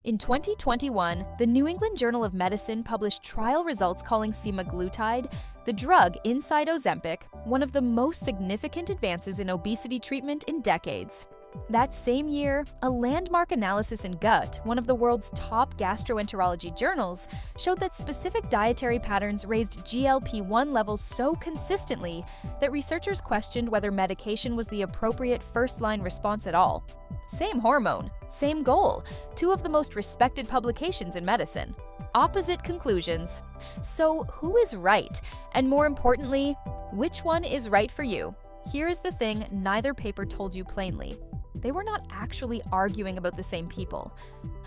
In 2021, the New England Journal of Medicine published trial results calling semaglutide, the drug inside Ozempic, one of the most significant advances in obesity treatment in decades. That same year, a landmark analysis in Gut, one of the world's top gastroenterology journals, showed that specific dietary patterns raised GLP-1 levels so consistently that researchers questioned whether medication was the appropriate first-line response at all. Same hormone, same goal, two of the most respected publications in medicine. Opposite conclusions. So who is right? And more importantly, which one is right for you? Here is the thing neither paper told you plainly. They were not actually arguing about the same people.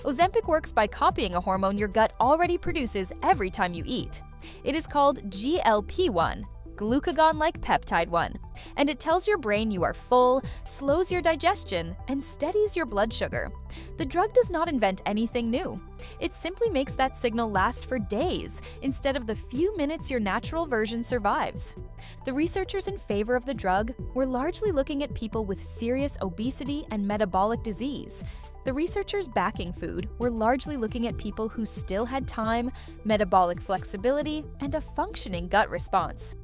Ozempic works by copying a hormone your gut already produces every time you eat. It is called GLP-1, glucagon-like peptide 1, and it tells your brain you are full, slows your digestion, and steadies your blood sugar. The drug does not invent anything new. It simply makes that signal last for days instead of the few minutes your natural version survives. The researchers in favor of the drug were largely looking at people with serious obesity and metabolic disease. The researchers backing food were largely looking at people who still had time, metabolic flexibility, and a functioning gut response.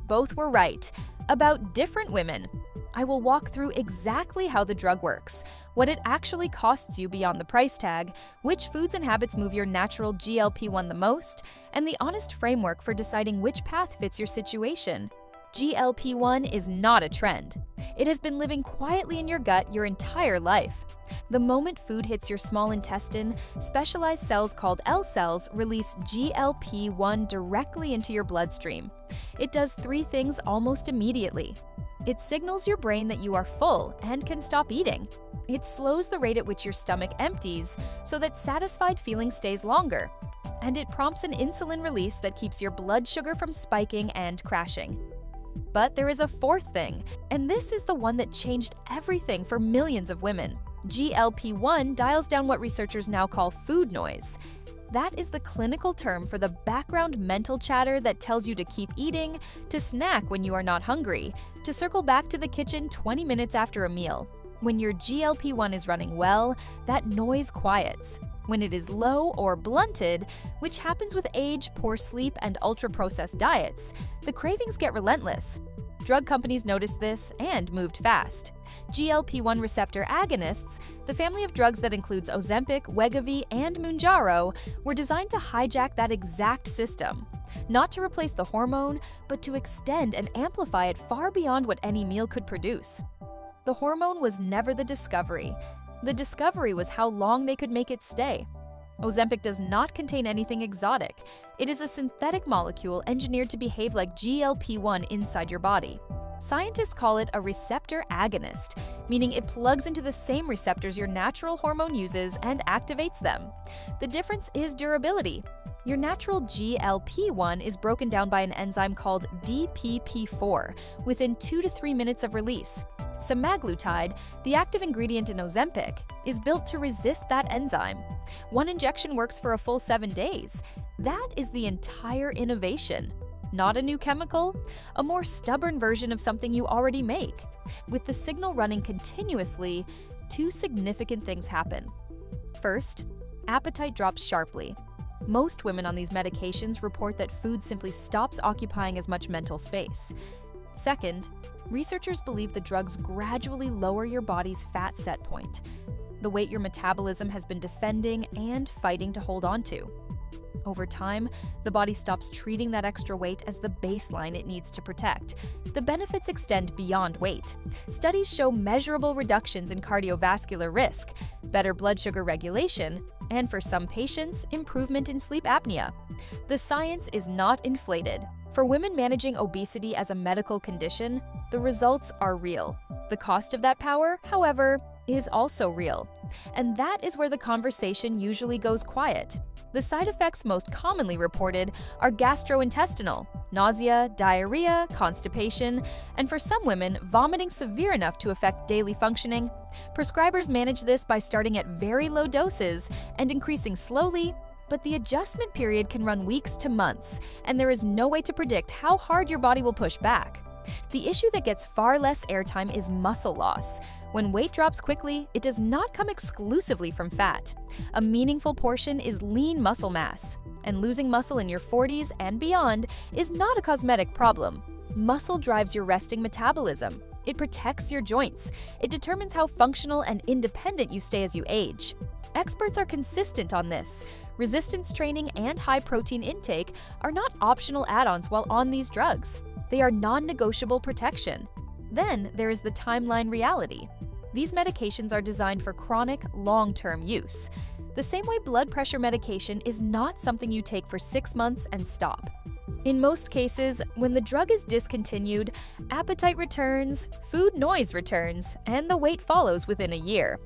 Both were right, about different women. I will walk through exactly how the drug works, what it actually costs you beyond the price tag, which foods and habits move your natural GLP-1 the most, and the honest framework for deciding which path fits your situation. GLP-1 is not a trend. It has been living quietly in your gut your entire life. The moment food hits your small intestine, specialized cells called L cells release GLP-1 directly into your bloodstream. It does three things almost immediately. It signals your brain that you are full and can stop eating. It slows the rate at which your stomach empties so that satisfied feeling stays longer. And it prompts an insulin release that keeps your blood sugar from spiking and crashing. But there is a fourth thing, and this is the one that changed everything for millions of women. GLP-1 dials down what researchers now call food noise. That is the clinical term for the background mental chatter that tells you to keep eating, to snack when you are not hungry, to circle back to the kitchen 20 minutes after a meal. When your GLP-1 is running well, that noise quiets. When it is low or blunted, which happens with age, poor sleep, and ultra-processed diets, the cravings get relentless. Drug companies noticed this and moved fast. GLP-1 receptor agonists, the family of drugs that includes Ozempic, Wegovy, and Mounjaro, were designed to hijack that exact system. Not to replace the hormone, but to extend and amplify it far beyond what any meal could produce. The hormone was never the discovery. The discovery was how long they could make it stay. Ozempic does not contain anything exotic. It is a synthetic molecule engineered to behave like GLP-1 inside your body. Scientists call it a receptor agonist, meaning it plugs into the same receptors your natural hormone uses and activates them. The difference is durability. Your natural GLP-1 is broken down by an enzyme called DPP-4 within 2 to 3 minutes of release. Semaglutide, the active ingredient in Ozempic, is built to resist that enzyme. One injection works for a full 7 days. That is the entire innovation. Not a new chemical, a more stubborn version of something you already make. With the signal running continuously, two significant things happen. First, appetite drops sharply. Most women on these medications report that food simply stops occupying as much mental space. Second, researchers believe the drugs gradually lower your body's fat set point, the weight your metabolism has been defending and fighting to hold on to. Over time, the body stops treating that extra weight as the baseline it needs to protect. The benefits extend beyond weight. Studies show measurable reductions in cardiovascular risk, better blood sugar regulation, and for some patients, improvement in sleep apnea. The science is not inflated. For women managing obesity as a medical condition, the results are real. The cost of that power, however, is also real. And that is where the conversation usually goes quiet. The side effects most commonly reported are gastrointestinal, nausea, diarrhea, constipation, and for some women, vomiting severe enough to affect daily functioning. Prescribers manage this by starting at very low doses and increasing slowly, but the adjustment period can run weeks to months, and there is no way to predict how hard your body will push back. The issue that gets far less airtime is muscle loss. When weight drops quickly, it does not come exclusively from fat. A meaningful portion is lean muscle mass, and losing muscle in your 40s and beyond is not a cosmetic problem. Muscle drives your resting metabolism. It protects your joints. It determines how functional and independent you stay as you age. Experts are consistent on this. Resistance training and high-protein intake are not optional add-ons while on these drugs. They are non-negotiable protection. Then there is the timeline reality. These medications are designed for chronic, long-term use. The same way blood pressure medication is not something you take for 6 months and stop. In most cases, when the drug is discontinued, appetite returns, food noise returns, and the weight follows within a year.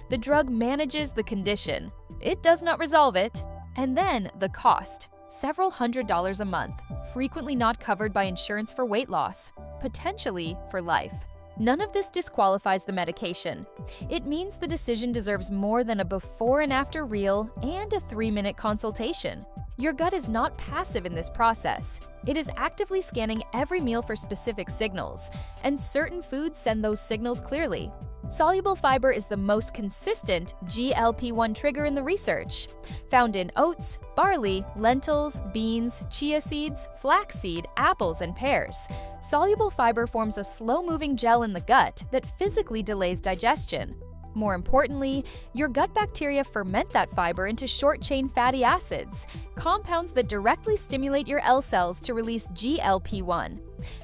The drug manages the condition. It does not resolve it. And then the cost. Several $100s a month, frequently not covered by insurance for weight loss, potentially for life. None of this disqualifies the medication. It means the decision deserves more than a before and after reel and a 3-minute consultation. Your gut is not passive in this process. It is actively scanning every meal for specific signals, and certain foods send those signals clearly. Soluble fiber is the most consistent GLP-1 trigger in the research. Found in oats, barley, lentils, beans, chia seeds, flaxseed, apples, and pears. Soluble fiber forms a slow-moving gel in the gut that physically delays digestion. More importantly, your gut bacteria ferment that fiber into short-chain fatty acids, compounds that directly stimulate your L cells to release GLP-1.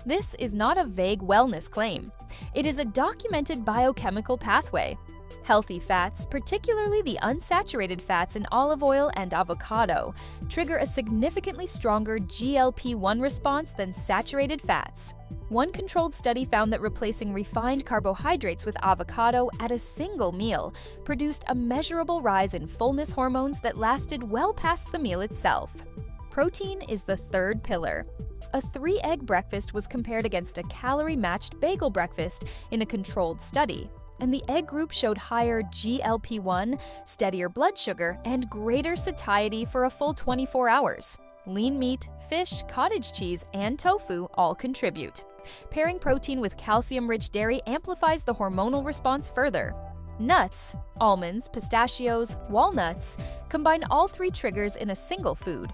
This is not a vague wellness claim. It is a documented biochemical pathway. Healthy fats, particularly the unsaturated fats in olive oil and avocado, trigger a significantly stronger GLP-1 response than saturated fats. One controlled study found that replacing refined carbohydrates with avocado at a single meal produced a measurable rise in fullness hormones that lasted well past the meal itself. Protein is the third pillar. A 3-egg breakfast was compared against a calorie-matched bagel breakfast in a controlled study, and the egg group showed higher GLP-1, steadier blood sugar, and greater satiety for a full 24 hours. Lean meat, fish, cottage cheese, and tofu all contribute. Pairing protein with calcium-rich dairy amplifies the hormonal response further. Nuts, almonds, pistachios, walnuts combine all 3 triggers in a single food.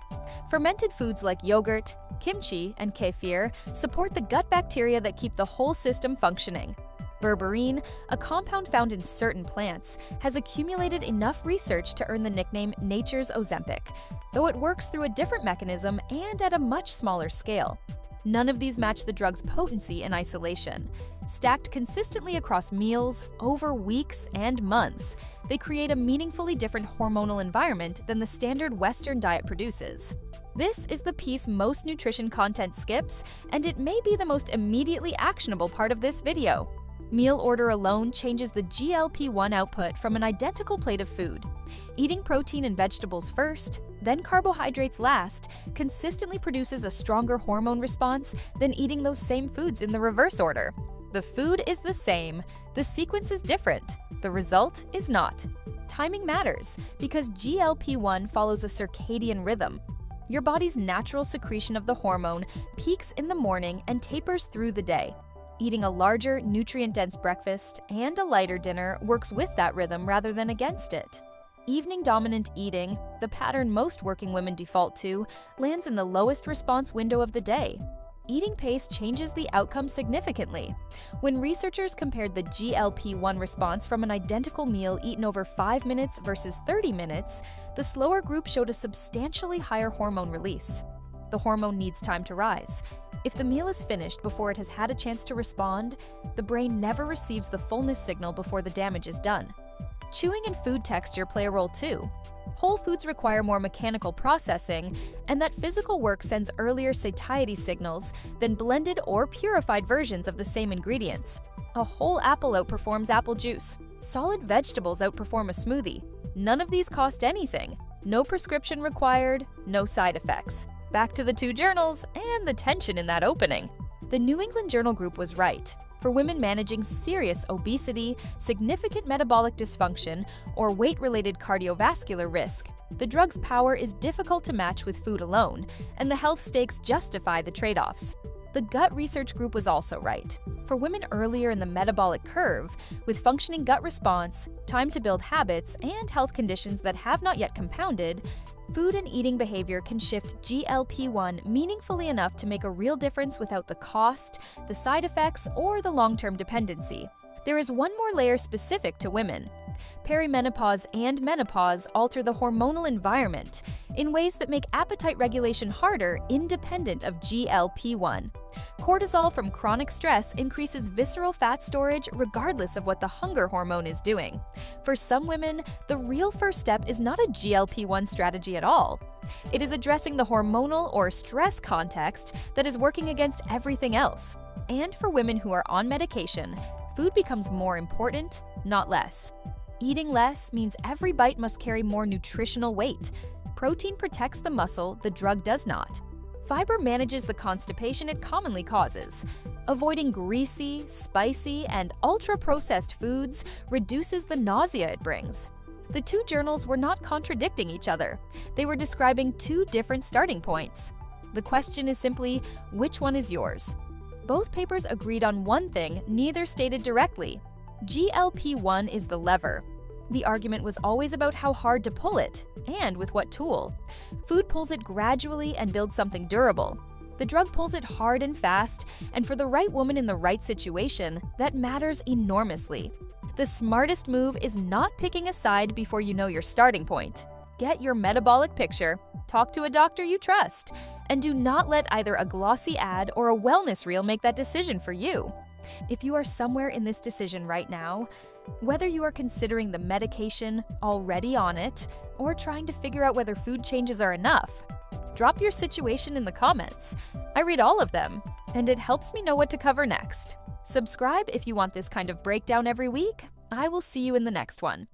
Fermented foods like yogurt, kimchi, and kefir support the gut bacteria that keep the whole system functioning. Berberine, a compound found in certain plants, has accumulated enough research to earn the nickname Nature's Ozempic, though it works through a different mechanism and at a much smaller scale. None of these match the drug's potency in isolation. Stacked consistently across meals, over weeks and months, they create a meaningfully different hormonal environment than the standard Western diet produces. This is the piece most nutrition content skips, and it may be the most immediately actionable part of this video. Meal order alone changes the GLP-1 output from an identical plate of food. Eating protein and vegetables first, then carbohydrates last, consistently produces a stronger hormone response than eating those same foods in the reverse order. The food is the same, the sequence is different, the result is not. Timing matters because GLP-1 follows a circadian rhythm. Your body's natural secretion of the hormone peaks in the morning and tapers through the day. Eating a larger, nutrient-dense breakfast and a lighter dinner works with that rhythm rather than against it. Evening-dominant eating, the pattern most working women default to, lands in the lowest response window of the day. Eating pace changes the outcome significantly. When researchers compared the GLP-1 response from an identical meal eaten over 5 minutes versus 30 minutes, the slower group showed a substantially higher hormone release. The hormone needs time to rise. If the meal is finished before it has had a chance to respond, the brain never receives the fullness signal before the damage is done. Chewing and food texture play a role too. Whole foods require more mechanical processing, and that physical work sends earlier satiety signals than blended or purified versions of the same ingredients. A whole apple outperforms apple juice. Solid vegetables outperform a smoothie. None of these cost anything. No prescription required, no side effects. Back to the 2 journals and the tension in that opening. The New England Journal group was right. For women managing serious obesity, significant metabolic dysfunction, or weight-related cardiovascular risk, the drug's power is difficult to match with food alone, and the health stakes justify the trade-offs. The gut research group was also right. For women earlier in the metabolic curve, with functioning gut response, time to build habits, and health conditions that have not yet compounded, food and eating behavior can shift GLP-1 meaningfully enough to make a real difference without the cost, the side effects, or the long-term dependency. There is one more layer specific to women. Perimenopause and menopause alter the hormonal environment in ways that make appetite regulation harder independent of GLP-1. Cortisol from chronic stress increases visceral fat storage regardless of what the hunger hormone is doing. For some women, the real first step is not a GLP-1 strategy at all. It is addressing the hormonal or stress context that is working against everything else. And for women who are on medication, food becomes more important, not less. Eating less means every bite must carry more nutritional weight. Protein protects the muscle, the drug does not. Fiber manages the constipation it commonly causes. Avoiding greasy, spicy, and ultra-processed foods reduces the nausea it brings. The two journals were not contradicting each other. They were describing two different starting points. The question is simply, which one is yours? Both papers agreed on one thing neither stated directly. GLP-1 is the lever. The argument was always about how hard to pull it, and with what tool. Food pulls it gradually and builds something durable. The drug pulls it hard and fast, and for the right woman in the right situation, that matters enormously. The smartest move is not picking a side before you know your starting point. Get your metabolic picture, talk to a doctor you trust, and do not let either a glossy ad or a wellness reel make that decision for you. If you are somewhere in this decision right now, whether you are considering the medication, already on it, or trying to figure out whether food changes are enough, drop your situation in the comments. I read all of them, and it helps me know what to cover next. Subscribe if you want this kind of breakdown every week. I will see you in the next one.